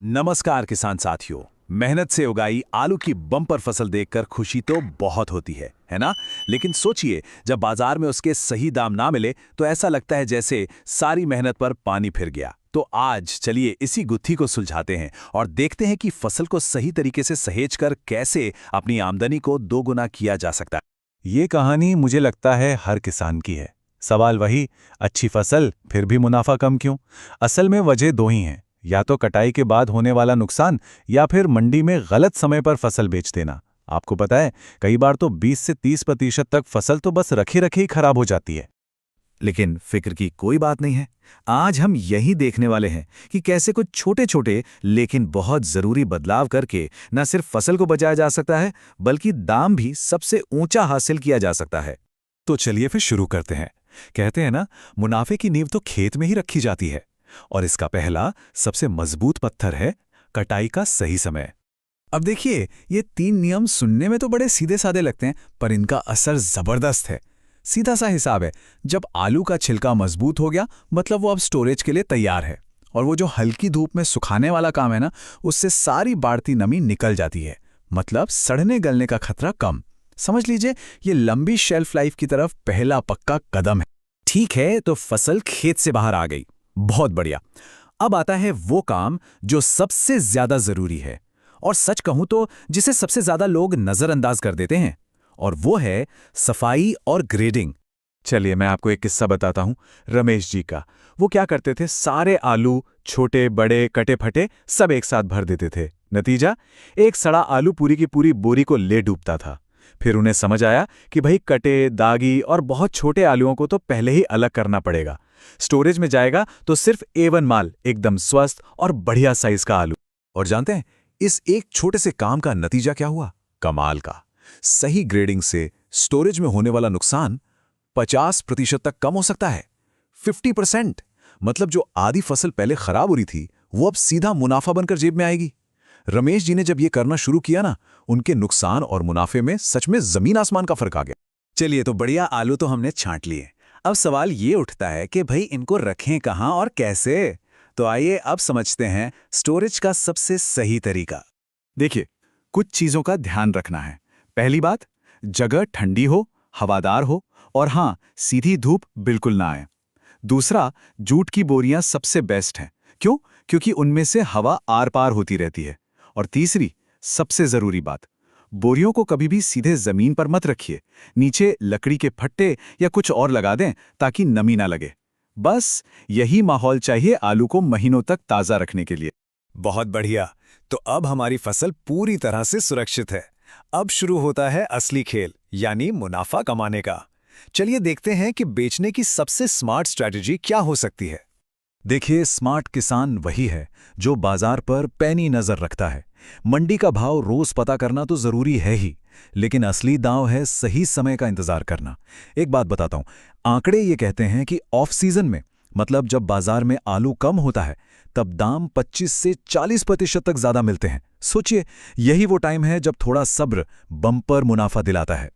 नमस्कार किसान साथियों। मेहनत से उगाई आलू की बम्पर फसल देखकर खुशी तो बहुत होती है ना। लेकिन सोचिए, जब बाजार में उसके सही दाम ना मिले तो ऐसा लगता है जैसे सारी मेहनत पर पानी फिर गया। तो आज चलिए इसी गुत्थी को सुलझाते हैं और देखते हैं कि फसल को सही तरीके से सहेज कर कैसे अपनी आमदनी को दोगुना किया जा सकता है। ये कहानी मुझे लगता है हर किसान की है। सवाल वही, अच्छी फसल फिर भी मुनाफा कम क्यों? असल में वजह दो ही हैं, या तो कटाई के बाद होने वाला नुकसान या फिर मंडी में गलत समय पर फसल बेच देना। आपको पता है, कई बार तो 20 से 30% तक फसल तो बस रखे रखे ही खराब हो जाती है। लेकिन फिक्र की कोई बात नहीं है। आज हम यही देखने वाले हैं कि कैसे कुछ छोटे छोटे लेकिन बहुत जरूरी बदलाव करके न सिर्फ फसल को बचाया जा सकता है, बल्कि दाम भी सबसे ऊंचा हासिल किया जा सकता है। तो चलिए फिर शुरू करते हैं। कहते हैं ना, मुनाफे की नींव तो खेत में ही रखी जाती है, और इसका पहला सबसे मजबूत पत्थर है कटाई का सही समय। अब देखिए, ये 3 नियम सुनने में तो बड़े सीधे साधे लगते हैं, पर इनका असर जबरदस्त है। सीधा सा हिसाब है, जब आलू का छिलका मजबूत हो गया मतलब वो अब स्टोरेज के लिए तैयार है। और वो जो हल्की धूप में सुखाने वाला काम है ना, उससे सारी बढ़ती नमी निकल जाती है। मतलब सड़ने गलने का खतरा कम। समझ लीजिए, ये लंबी शेल्फ लाइफ की तरफ पहला पक्का कदम है। ठीक है, तो फसल खेत से बाहर आ गई, बहुत बढ़िया। अब आता है वो काम जो सबसे ज्यादा जरूरी है, और सच कहूं तो जिसे सबसे ज्यादा लोग नजरअंदाज कर देते हैं, और वो है सफाई और ग्रेडिंग। चलिए मैं आपको एक किस्सा बताता हूँ, रमेश जी का। वो क्या करते थे, सारे आलू छोटे बड़े कटे फटे सब एक साथ भर देते थे। नतीजा, एक सड़ा आलू पूरी की पूरी बोरी को ले डूबता था। फिर उन्हें समझ आया कि भाई कटे, दागी और बहुत छोटे आलूओं को तो पहले ही अलग करना पड़ेगा। स्टोरेज में जाएगा तो सिर्फ A1 माल, एकदम स्वस्थ और बढ़िया साइज का आलू। और जानते हैं इस एक छोटे से काम का नतीजा क्या हुआ? कमाल का। सही ग्रेडिंग से स्टोरेज में होने वाला नुकसान 50% तक कम हो सकता है। 50%। मतलब जो आधी फसल पहले खराब हो रही थी, वो अब सीधा मुनाफा बनकर जेब में आएगी। रमेश जी ने जब ये करना शुरू किया ना, उनके नुकसान और मुनाफे में सच में जमीन आसमान का फर्क आ गया। चलिए, तो बढ़िया आलू तो हमने छांट लिए। अब सवाल ये उठता है कि भाई इनको रखें कहाँ और कैसे? तो आइए अब समझते हैं स्टोरेज का सबसे सही तरीका। देखिए, कुछ चीज़ों का ध्यान रखना है। पहली बात, जगह ठंडी हो, हवादार हो, और हाँ, सीधी धूप बिल्कुल ना आए। दूसरा, जूट की बोरियां सबसे बेस्ट हैं। क्यों? क्योंकि उनमें से हवा आर पार होती रहती है। और तीसरी, सबसे ज़रूरी बात, बोरियों को कभी भी सीधे ज़मीन पर मत रखिए। नीचे लकड़ी के फट्टे या कुछ और लगा दें ताकि नमी ना लगे। बस यही माहौल चाहिए आलू को महीनों तक ताज़ा रखने के लिए। बहुत बढ़िया। तो अब हमारी फसल पूरी तरह से सुरक्षित है। अब शुरू होता है असली खेल, यानी मुनाफा कमाने का। चलिए देखते हैं कि बेचने की सबसे स्मार्ट स्ट्रैटेजी क्या हो सकती है। देखिए, स्मार्ट किसान वही है जो बाजार पर पैनी नजर रखता है। मंडी का भाव रोज पता करना तो जरूरी है ही, लेकिन असली दांव है सही समय का इंतजार करना। एक बात बताता हूं, आंकड़े ये कहते हैं कि ऑफ सीजन में, मतलब जब बाजार में आलू कम होता है, तब दाम 25 से 40% तक ज्यादा मिलते हैं। सोचिए, यही वो टाइम है जब थोड़ा सब्र बम्पर मुनाफा दिलाता है।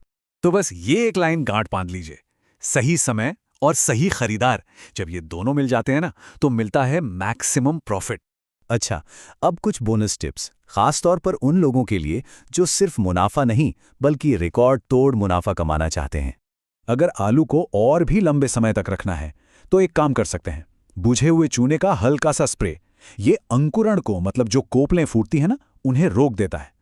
तो बस ये एक लाइन गांठ बांध लीजिए, सही समय और सही खरीदार जब ये दोनों मिल जाते हैं ना, तो मिलता है मैक्सिमम प्रॉफिट। अच्छा, अब कुछ बोनस टिप्स, खास तौर पर उन लोगों के लिए जो सिर्फ मुनाफा नहीं बल्कि रिकॉर्ड तोड़ मुनाफा कमाना चाहते हैं। अगर आलू को और भी लंबे समय तक रखना है तो एक काम कर सकते हैं, बुझे हुए चूने का हल्का सा स्प्रे। ये अंकुरण को, मतलब जो कोपलें फूटती हैं ना, उन्हें रोक देता है।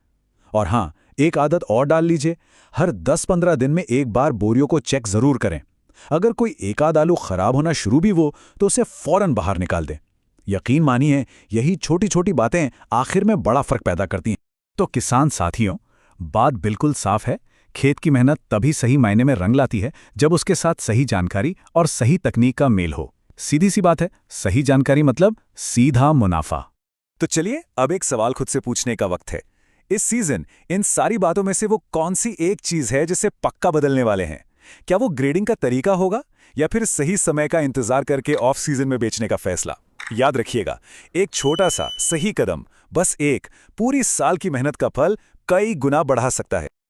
और हाँ, एक आदत और डाल लीजिए, हर 10-15 दिन में एक बार बोरियों को चेक जरूर करें। अगर कोई एक आध आलू खराब होना शुरू भी हो तो उसे फौरन बाहर निकाल दें। यकीन मानिए, यही छोटी छोटी बातें आखिर में बड़ा फर्क पैदा करती हैं। तो किसान साथियों, बात बिल्कुल साफ है, खेत की मेहनत तभी सही मायने में रंग लाती है जब उसके साथ सही जानकारी और सही तकनीक का मेल हो। सीधी सी बात है, सही जानकारी मतलब सीधा मुनाफा। तो चलिए, अब एक सवाल खुद से पूछने का वक्त है। इस सीजन इन सारी बातों में से वो कौन सी एक चीज है जिसे पक्का बदलने वाले हैं? क्या वो ग्रेडिंग का तरीका होगा, या फिर सही समय का इंतजार करके ऑफ सीजन में बेचने का फैसला? याद रखिएगा, एक छोटा सा सही कदम, बस एक, पूरी साल की मेहनत का फल कई गुना बढ़ा सकता है।